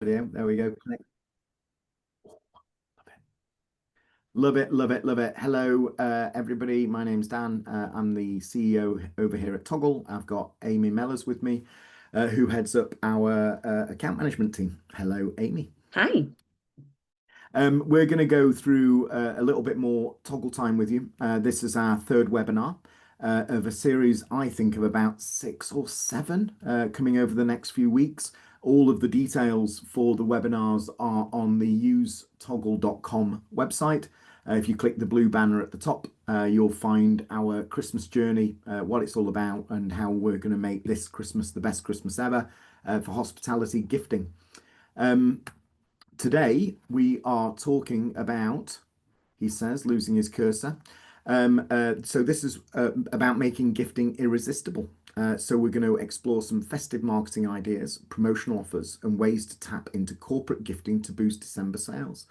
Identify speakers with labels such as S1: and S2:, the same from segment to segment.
S1: Video. There we go. Oh, love it, love it, love it. Hello, everybody. My name's Dan. I'm the CEO over here at Toggle. I've got Amy Mellors with me, who heads up our account management team. Hello, Amy.
S2: Hi.
S1: We're going to go through a little bit more Toggle time with you. This is our third webinar of a series, I think, of about 6 or 7 coming over the next few weeks. All of the details for the webinars are on the usetoggle.com website. If you click the blue banner at the top, you'll find our Christmas journey, what it's all about, and how we're going to make this Christmas the best Christmas ever for hospitality gifting. Today, we are talking about, he says, losing his cursor. So this is about making gifting irresistible. So we're going to explore some festive marketing ideas, promotional offers, and ways to tap into corporate gifting to boost December sales.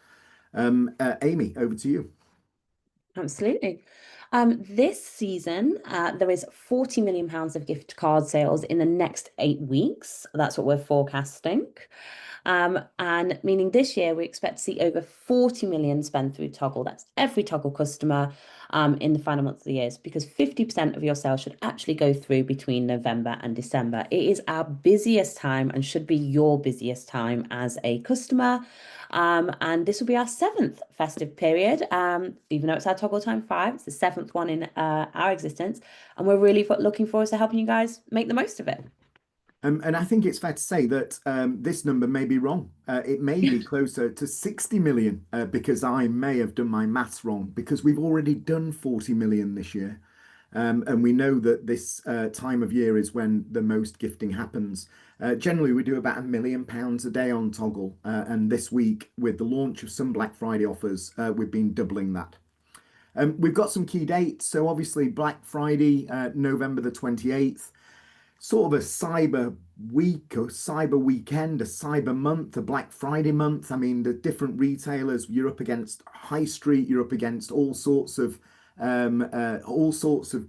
S1: Amy, over to you.
S2: Absolutely. This season, there is £40 million of gift card sales in the next 8 weeks. That's what we're forecasting. And meaning this year we expect to see over 40 million spent through Toggle. That's every Toggle customer in the final month of the year, because 50% of your sales should actually go through between November and December. It is our busiest time and should be your busiest time as a customer. And this will be our 7th festive period. Even though it's our Toggle Time 5, it's the 7th one in our existence. And we're really looking forward to helping you guys make the most of it.
S1: And I think it's fair to say that this number may be wrong. It may be closer to 60 million because I may have done my maths wrong, because we've already done 40 million this year. And we know that this time of year is when the most gifting happens. Generally, we do about £1 million a day on Toggle. And this week, with the launch of some Black Friday offers, we've been doubling that. We've got some key dates. So obviously, Black Friday, November the 28th. Sort of a cyber week or cyber weekend, a cyber month, a Black Friday month. I mean, the different retailers, you're up against high street, you're up against all sorts of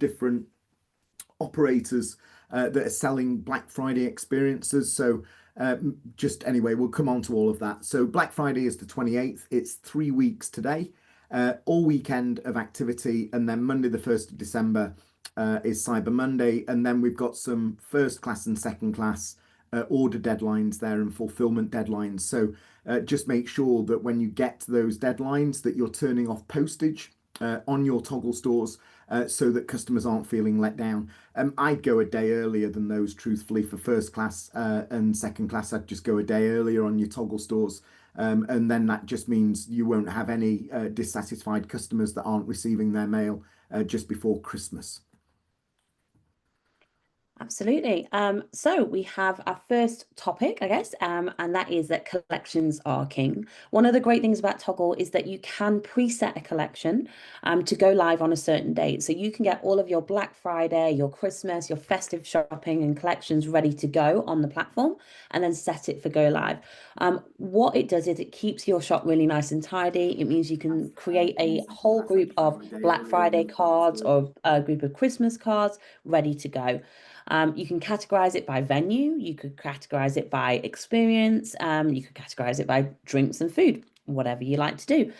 S1: different operators that are selling Black Friday experiences. So just anyway, we'll come on to all of that. So Black Friday is the 28th. It's 3 weeks today, all weekend of activity, and then Monday the 1st of December is Cyber Monday, and then we've got some first class and second class order deadlines there and fulfillment deadlines. So just make sure that when you get to those deadlines that you're turning off postage on your Toggle stores so that customers aren't feeling let down. I'd go a day earlier than those, truthfully, for first class and second class. I'd just go a day earlier on your Toggle stores. And then that just means you won't have any dissatisfied customers that aren't receiving their mail just before Christmas.
S2: Absolutely. So we have our first topic, I guess, and that is that collections are king. One of the great things about Toggle is that you can preset a collection to go live on a certain date. So you can get all of your Black Friday, your Christmas, your festive shopping and collections ready to go on the platform, and then set it for go live. What it does is it keeps your shop really nice and tidy. It means you can create a whole group of Black Friday cards or a group of Christmas cards ready to go. You can categorize it by venue, you could categorize it by experience, you could categorize it by drinks and food, whatever you like to do.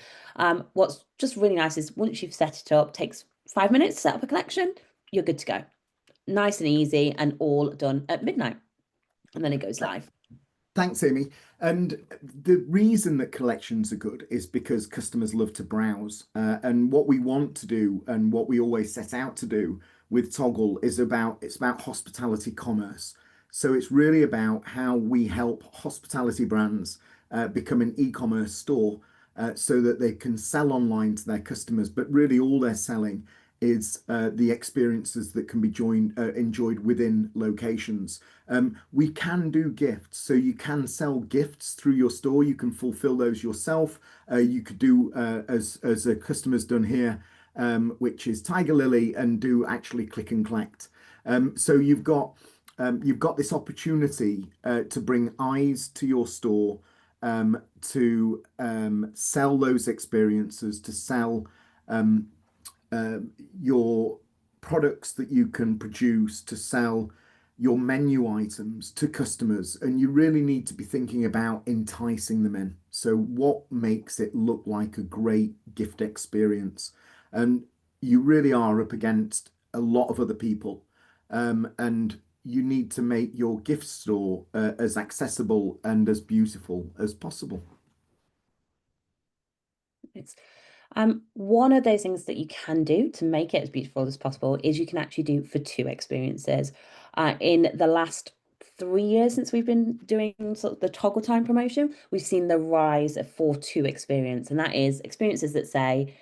S2: What's just really nice is once you've set it up, takes 5 minutes to set up a collection, you're good to go. Nice and easy and all done at midnight. And then it goes live.
S1: Thanks, Amy. And the reason that collections are good is because customers love to browse. And what we want to do, and what we always set out to do with Toggle, is it's about hospitality commerce. So it's really about how we help hospitality brands become an e-commerce store so that they can sell online to their customers. But really, all they're selling is the experiences that can be enjoyed within locations. We can do gifts, so you can sell gifts through your store. You can fulfill those yourself. You could do as a customer's done here, which is Tiger Lily, and do actually click and collect. So you've got this opportunity to bring eyes to your store, to sell those experiences, to sell your products that you can produce, to sell your menu items to customers, and you really need to be thinking about enticing them in. So, what makes it look like a great gift experience? And you really are up against a lot of other people, and you need to make your gift store as accessible and as beautiful as possible.
S2: It's one of those things that you can do to make it as beautiful as possible is you can actually do for two experiences. In the last 3 years since we've been doing sort of the toggle time promotion, we've seen the rise of for two experience, and that is experiences that say,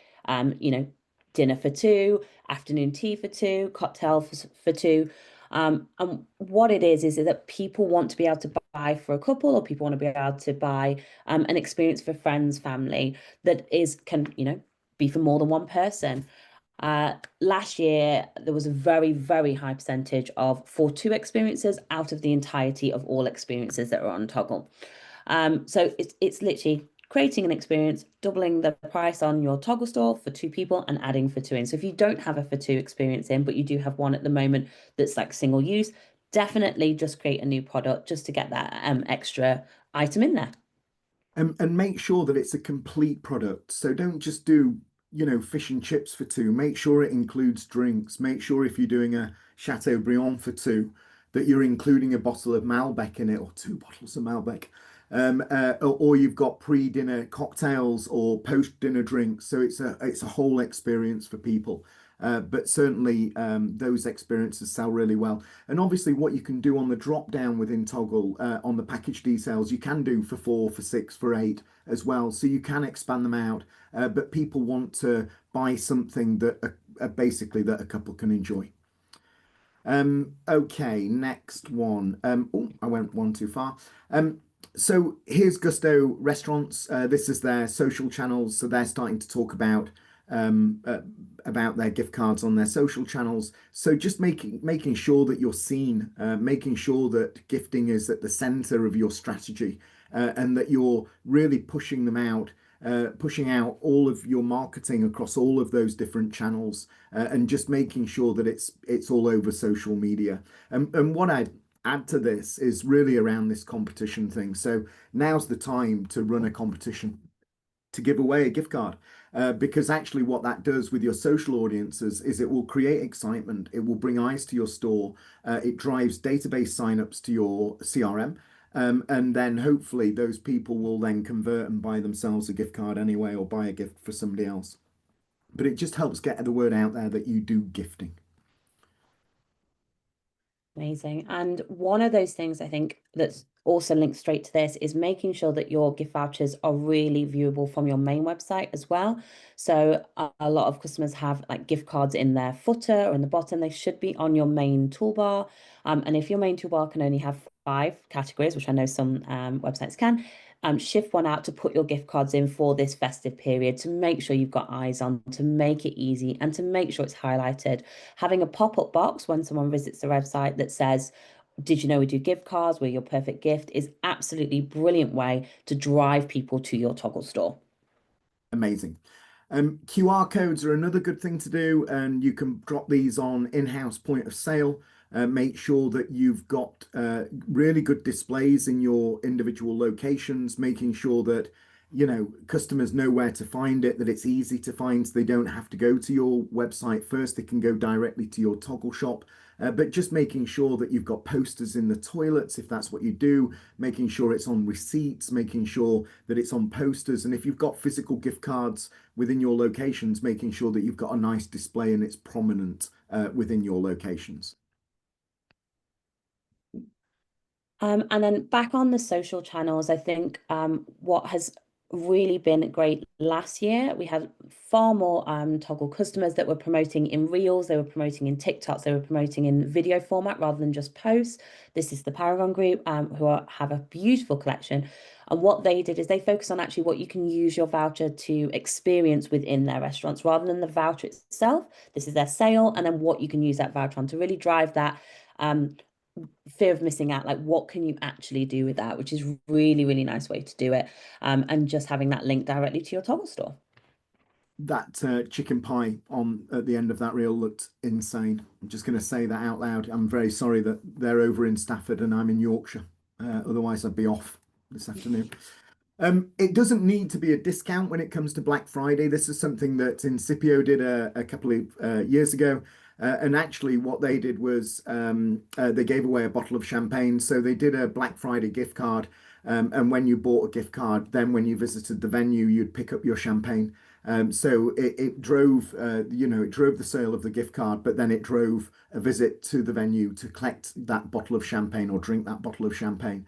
S2: you know, dinner for two, afternoon tea for two, cocktail for two. And what it is that people want to be able to buy for a couple, or people want to be able to buy an experience for friends, family that is can, be for more than one person. Last year, there was a very, very high percentage of for two experiences out of the entirety of all experiences that are on Toggle. So it's literally creating an experience, doubling the price on your Toggle store for two people and adding for two in. So if you don't have a for two experience in, but you do have one at the moment that's like single use, definitely just create a new product just to get that extra item in there.
S1: And make sure that it's a complete product. So don't just do, fish and chips for two. Make sure it includes drinks. Make sure if you're doing a Chateaubriand for two, that you're including a bottle of Malbec in it, or two bottles of Malbec. Or you've got pre-dinner cocktails or post-dinner drinks. So it's a whole experience for people. But certainly those experiences sell really well. And obviously, what you can do on the drop down within Toggle on the package details, you can do for four, for six, for eight as well. So you can expand them out. But people want to buy something that basically that a couple can enjoy. Okay, next one. Oh, I went one too far. So here's Gusto Restaurants. This is their social channels. So they're starting to talk um, uh, about their gift cards on their social channels. So just making sure that you're seen, making sure that gifting is at the center of your strategy, and that you're really pushing them out. Pushing out all of your marketing across all of those different channels, and just making sure that it's all over social media. And what I'd add to this is really around this competition thing. So now's the time to run a competition to give away a gift card. Because actually, what that does with your social audiences is it will create excitement, it will bring eyes to your store, it drives database signups to your CRM. And then hopefully those people will then convert and buy themselves a gift card anyway, or buy a gift for somebody else. But it just helps get the word out there that you do gifting.
S2: Amazing. And one of those things I think that's also linked straight to this is making sure that your gift vouchers are really viewable from your main website as well. So a lot of customers have like gift cards in their footer or in the bottom. They should be on your main toolbar. And if your main toolbar can only have 5 categories, which I know some websites can, shift one out to put your gift cards in for this festive period to make sure you've got eyes on, to make it easy and to make sure it's highlighted. Having a pop-up box when someone visits the website that says, did you know we do gift cards? We're your perfect gift is absolutely brilliant way to drive people to your Toggle store.
S1: Amazing. QR codes are another good thing to do, and you can drop these on in-house point of sale. Make sure that you've got really good displays in your individual locations, making sure that customers know where to find it, that it's easy to find, so they don't have to go to your website first. They can go directly to your Toggle shop. But just making sure that you've got posters in the toilets, if that's what you do, making sure it's on receipts, making sure that it's on posters. And if you've got physical gift cards within your locations, making sure that you've got a nice display and it's prominent within your locations.
S2: And then back on the social channels, I think what has really been great last year, we had far more Toggle customers that were promoting in Reels, they were promoting in TikToks, they were promoting in video format rather than just posts. This is the Paragon Group, have a beautiful collection. And what they did is they focus on actually what you can use your voucher to experience within their restaurants rather than the voucher itself. This is their sale, and then what you can use that voucher on to really drive that fear of missing out, like what can you actually do with that, which is really, really nice way to do it. And just having that link directly to your Toggle store.
S1: that chicken pie on at the end of that reel looked insane. I'm just going to say that out loud. I'm very sorry that they're over in Stafford and I'm in Yorkshire. Otherwise, I'd be off this afternoon. It doesn't need to be a discount when it comes to Black Friday. This is something that Incipio did a couple of years ago. And actually, what they did was they gave away a bottle of champagne. So they did a Black Friday gift card. And when you bought a gift card, then when you visited the venue, you'd pick up your champagne. So it drove, it drove the sale of the gift card, but then it drove a visit to the venue to collect that bottle of champagne or drink that bottle of champagne.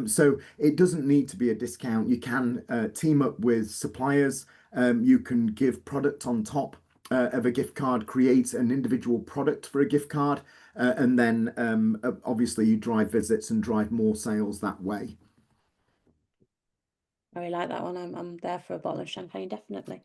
S1: So it doesn't need to be a discount. You can team up with suppliers. You can give product on top of a gift card, create an individual product for a gift card, and then obviously you drive visits and drive more sales that way.
S2: I really like that one. I'm there for a bottle of champagne, definitely.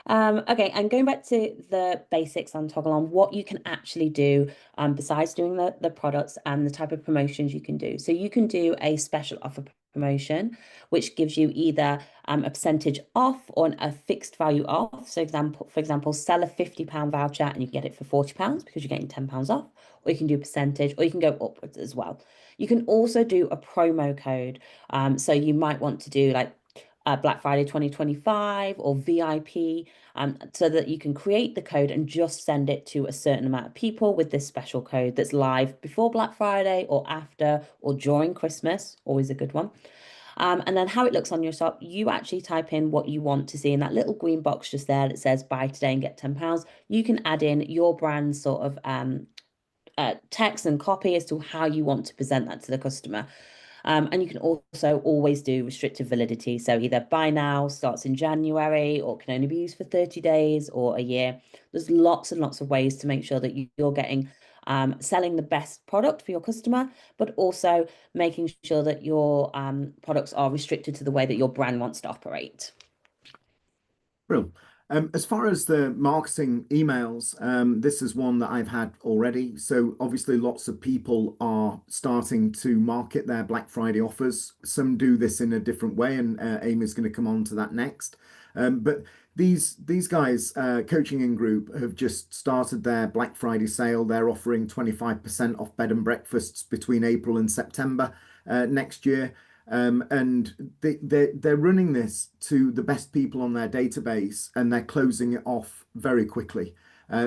S2: Okay, and going back to the basics on Toggle on what you can actually do besides doing the products and the type of promotions you can do. So you can do a special offer promotion, which gives you either a percentage off or a fixed value off. So for example, sell a £50 voucher and you get it for £40 because you're getting £10 off, or you can do a percentage, or you can go upwards as well. You can also do a promo code. So you might want to do like Black Friday 2025 or VIP, so that you can create the code and just send it to a certain amount of people with this special code that's live before Black Friday or after or during Christmas, always a good one. And then how it looks on your shop, you actually type in what you want to see in that little green box just there that says buy today and get £10. You can add in your brand's sort of text and copy as to how you want to present that to the customer. And you can also always do restricted validity. So either buy now, starts in January, or can only be used for 30 days or a year. There's lots and lots of ways to make sure that you're getting selling the best product for your customer, but also making sure that your products are restricted to the way that your brand wants to operate.
S1: Brilliant. As far as the marketing emails, this is one that I've had already. So obviously, lots of people are starting to market their Black Friday offers. Some do this in a different way, and Amy is going to come on to that next. But these guys, Coaching in Group, have just started their Black Friday sale. They're offering 25% off bed and breakfasts between April and September next year. And they're running this to the best people on their database and they're closing it off very quickly.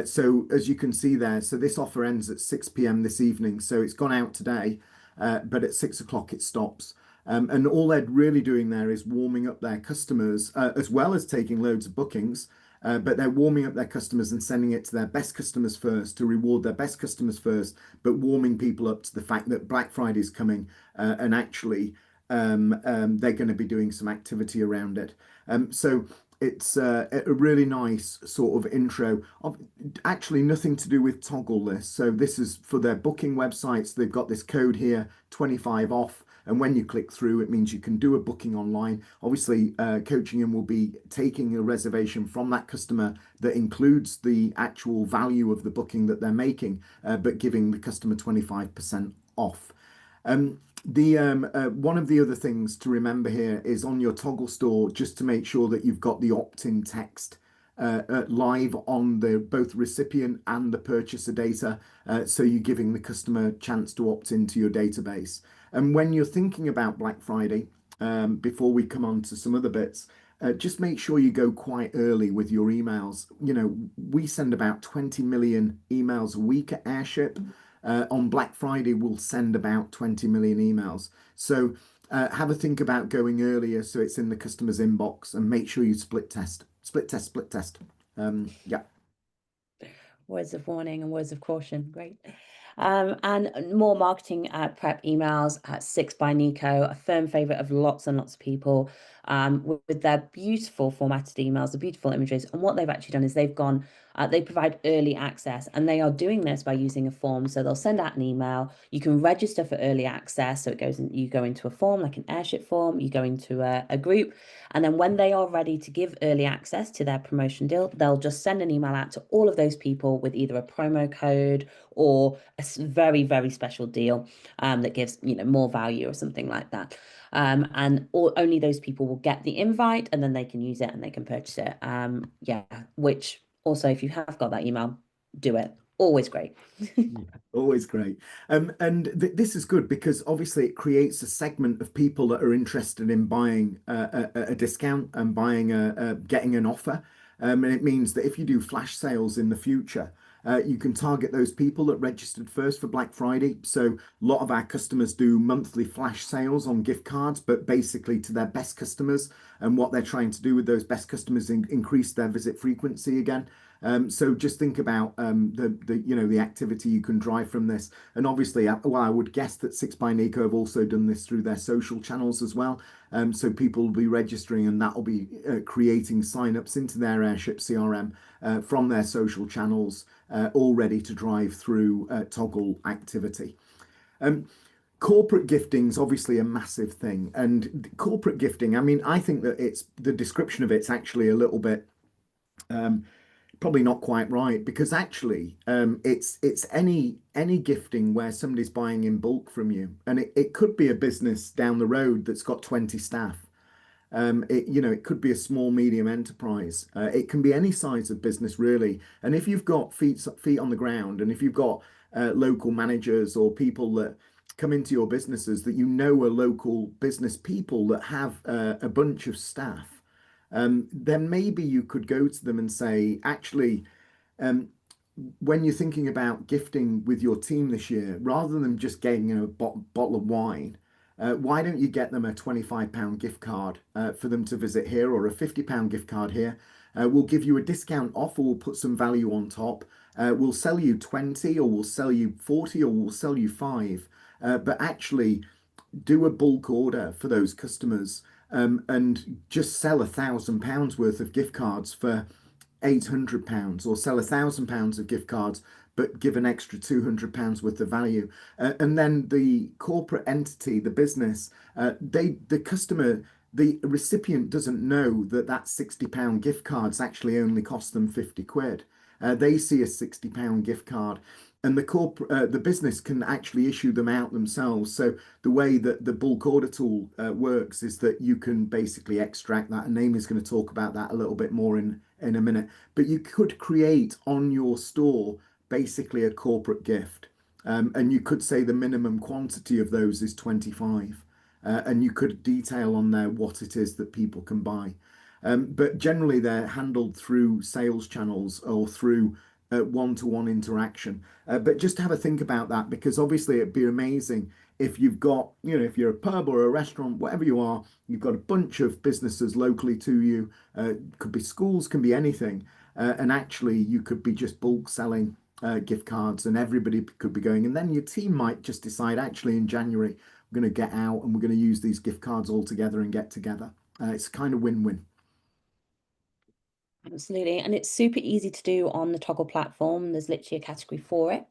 S1: So as you can see there, so this offer ends at 6 p.m. this evening. So it's gone out today, but at 6 o'clock it stops. And all they're really doing there is warming up their customers, as well as taking loads of bookings. But they're warming up their customers and sending it to their best customers first to reward their best customers first, but warming people up to the fact that Black Friday is coming and actually they're going to be doing some activity around it. So it's a really nice sort of intro of actually nothing to do with Toggle this. So this is for their booking websites. They've got this code here, 25 off. And when you click through, it means you can do a booking online. Obviously, Coaching will be taking a reservation from that customer that includes the actual value of the booking that they're making, but giving the customer 25% off. The one of the other things to remember here is on your Toggle store, just to make sure that you've got the opt-in text live on the both recipient and the purchaser data, so you're giving the customer a chance to opt into your database. And when you're thinking about Black Friday, before we come on to some other bits, just make sure you go quite early with your emails. You know, we send about 20 million emails a week at Airship. On Black Friday, we'll send about 20 million emails. So have a think about going earlier so it's in the customer's inbox and make sure you split test, split test, split test. Yeah.
S2: Words of warning and words of caution. Great. And more marketing prep emails at Six by Nico, a firm favorite of lots and lots of people, with their beautiful formatted emails, the beautiful images. And what they've actually done is they've gone They provide early access, and they are doing this by using a form. So they'll send out an email. You can register for early access. So it goes in, you go into a form like an airship form, you go into a group, and then when they are ready to give early access to their promotion deal, they'll just send an email out to all of those people with either a promo code or a very, very special deal that gives, more value or something like that. And only those people will get the invite, and then they can use it and they can purchase it. Yeah, which also, if you have got that email, do it. Always great.
S1: Yeah, always great. And th this is good because obviously it creates a segment of people that are interested in buying a discount and buying getting an offer. And it means that if you do flash sales in the future, you can target those people that registered first for Black Friday. So a lot of our customers do monthly flash sales on gift cards, but basically to their best customers. And what they're trying to do with those best customers is increase their visit frequency again. So just think about the activity you can drive from this, and obviously, well, I would guess that Six by Nico have also done this through their social channels as well. So people will be registering, and that will be creating sign-ups into their Airship CRM from their social channels, all ready to drive through Toggle activity. Um, Corporate gifting is obviously a massive thing, and corporate gifting. I mean, I think that it's the description of it's actually a little bit. Um, Probably not quite right because actually it's any gifting where somebody's buying in bulk from you, and it could be a business down the road that's got 20 staff. It could be a small medium enterprise. It can be any size of business really, and if you've got feet on the ground, and if you've got local managers or people that come into your businesses that are local business people that have a bunch of staff, then maybe you could go to them and say, actually, um, when you're thinking about gifting with your team this year, rather than just getting a bottle of wine, why don't you get them a £25 gift card for them to visit here, or a £50 gift card here? We'll give you a discount off, or we'll put some value on top. We'll sell you 20, or we'll sell you 40, or we'll sell you five. But actually, do a bulk order for those customers, and just sell £1,000 worth of gift cards for £800, or sell £1,000 of gift cards but give an extra £200 worth of value. And then the corporate entity, the business, the customer, the recipient doesn't know that that £60 gift cards actually only cost them 50 quid. They see a £60 gift card, and the business can actually issue them out themselves. So the way that the bulk order tool works is that you can basically extract that, and Amy's going to talk about that a little bit more in a minute. But you could create on your store basically a corporate gift, and you could say the minimum quantity of those is 25, and you could detail on there what it is that people can buy. But generally, they're handled through sales channels or through one-to-one interaction. But just have a think about that, because obviously it'd be amazing if you've got, if you're a pub or a restaurant, whatever you are, you've got a bunch of businesses locally to you. Could be schools, can be anything. And actually, you could be just bulk selling gift cards, and everybody could be going. And then your team might just decide, actually, in January, we're going to get out and we're going to use these gift cards all together and get together. It's kind of win-win.
S2: Absolutely. And it's super easy to do on the Toggle platform. There's literally a category for it.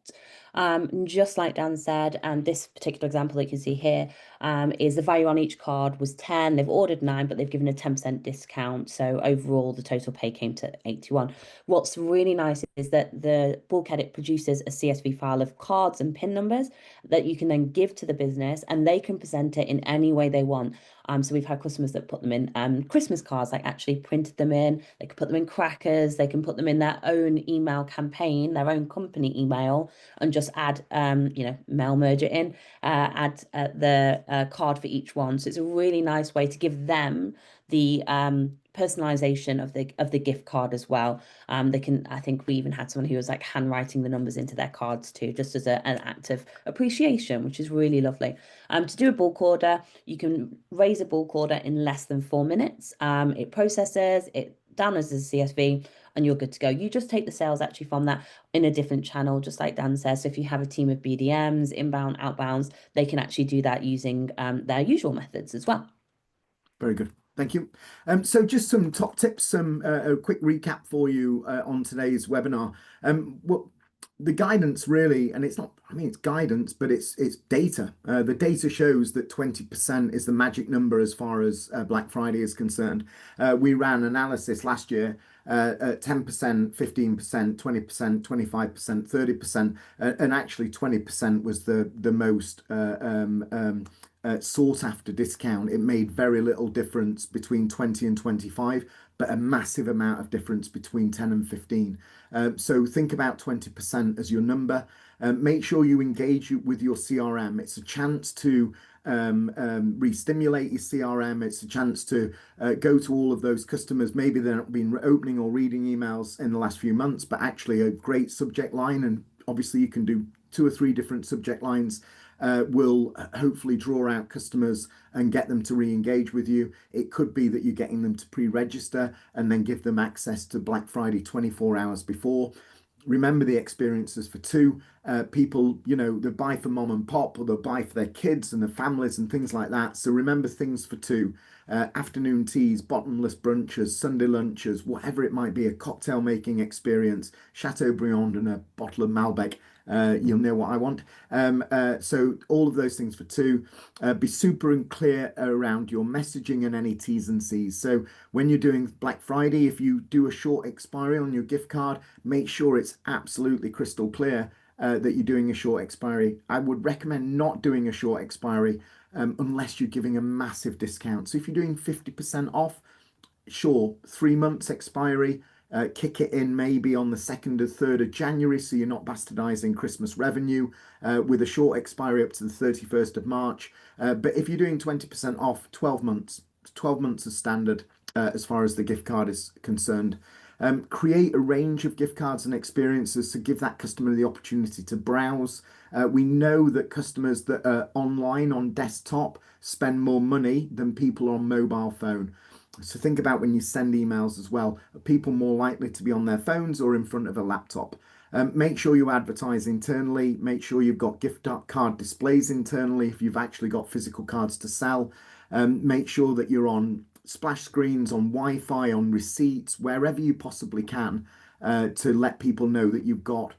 S2: And just like Dan said, and this particular example that you can see here is the value on each card was 10. They've ordered 9, but they've given a 10% discount. So overall, the total pay came to 81. What's really nice is that the bulk edit produces a CSV file of cards and PIN numbers that you can then give to the business, and they can present it in any way they want. So we've had customers that put them in Christmas cards, like actually printed them in. They could put them in crackers. They can put them in their own email campaign, their own company email, and just add, mail merge it in, add the card for each one. So it's a really nice way to give them the personalization of the gift card as well. They can, I think we even had someone who was like handwriting the numbers into their cards too, just as an act of appreciation, which is really lovely. To do a bulk order, you can raise a bulk order in less than 4 minutes. It processes it down as a CSV, and you're good to go. You just take the sales actually from that in a different channel, just like Dan says. So if you have a team of BDMs, inbound, outbounds, they can actually do that using their usual methods as well.
S1: Very good. Thank you. So just some top tips, a quick recap for you on today's webinar. What the guidance really, and it's not, I mean, it's guidance, but it's data. The data shows that 20% is the magic number as far as Black Friday is concerned. We ran analysis last year at 10%, 15%, 20%, 25%, 30%, and actually 20% was the most sought after discount. It made very little difference between 20 and 25, but a massive amount of difference between 10 and 15. So think about 20% as your number. Make sure you engage with your CRM. It's a chance to re-stimulate your CRM. It's a chance to go to all of those customers. Maybe they've not been opening or reading emails in the last few months, but actually a great subject line. And obviously you can do 2 or 3 different subject lines will hopefully draw out customers and get them to re-engage with you. It could be that you're getting them to pre-register and then give them access to Black Friday 24 hours before. Remember the experiences for two. People, they buy for mom and pop, or they'll buy for their kids and their families and things like that. So remember things for two. Afternoon teas, bottomless brunches, Sunday lunches, whatever it might be, a cocktail making experience, Chateaubriand and a bottle of Malbec. You'll know what I want. So all of those things for two. Be super and clear around your messaging and any T's and C's. So when you're doing Black Friday, if you do a short expiry on your gift card, make sure it's absolutely crystal clear that you're doing a short expiry. I would recommend not doing a short expiry unless you're giving a massive discount. So if you're doing 50% off, sure, 3 months expiry, kick it in maybe on the 2nd or 3rd of January, so you're not bastardizing Christmas revenue with a short expiry up to the 31st of March. But if you're doing 20% off, 12 months, 12 months is standard as far as the gift card is concerned. Create a range of gift cards and experiences to give that customer the opportunity to browse. We know that customers that are online on desktop spend more money than people on mobile phone. So think about when you send emails as well. Are people more likely to be on their phones or in front of a laptop? Make sure you advertise internally. Make sure you've got gift card displays internally if you've actually got physical cards to sell. Make sure that you're on splash screens, on Wi-Fi, on receipts, wherever you possibly can to let people know that you've got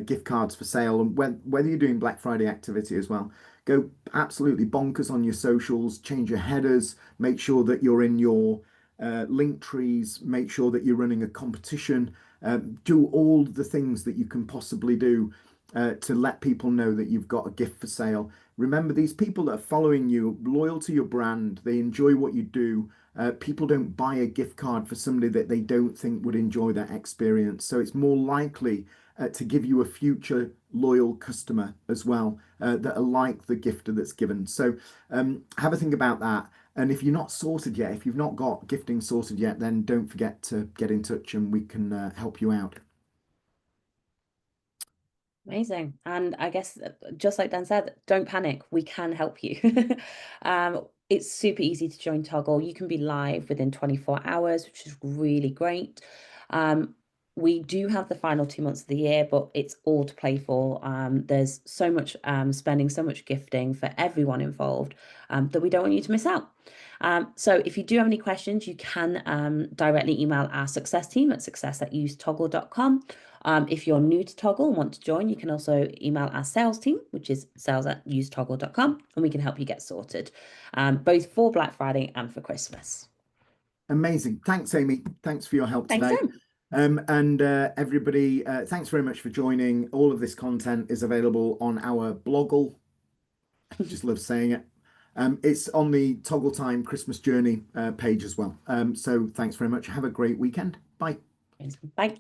S1: gift cards for sale. And whether you're doing Black Friday activity as well, go absolutely bonkers on your socials, change your headers, make sure that you're in your link trees, make sure that you're running a competition, do all the things that you can possibly do to let people know that you've got a gift for sale. Remember, these people that are following you, loyal to your brand, they enjoy what you do. People don't buy a gift card for somebody that they don't think would enjoy that experience. So it's more likely to give you a future loyal customer as well that are like the gifter that's given. So have a think about that. And if you're not sorted yet, if you've not got gifting sorted yet, then don't forget to get in touch and we can help you out.
S2: Amazing. And I guess just like Dan said, don't panic. We can help you. It's super easy to join Toggle. You can be live within 24 hours, which is really great. We do have the final 2 months of the year, but it's all to play for. There's so much spending, so much gifting for everyone involved that we don't want you to miss out. So if you do have any questions, you can directly email our success team at success@usetoggle.com. If you're new to Toggle and want to join, you can also email our sales team, which is sales@usetoggle.com, and we can help you get sorted, both for Black Friday and for Christmas.
S1: Amazing. Thanks, Amy. Thanks for your help
S2: Thanks,
S1: today.
S2: Sam.
S1: And everybody, thanks very much for joining. All of this content is available on our bloggle. I just love saying it. It's on the Toggle Time Christmas Journey page as well. So thanks very much. Have a great weekend. Bye.
S2: Bye.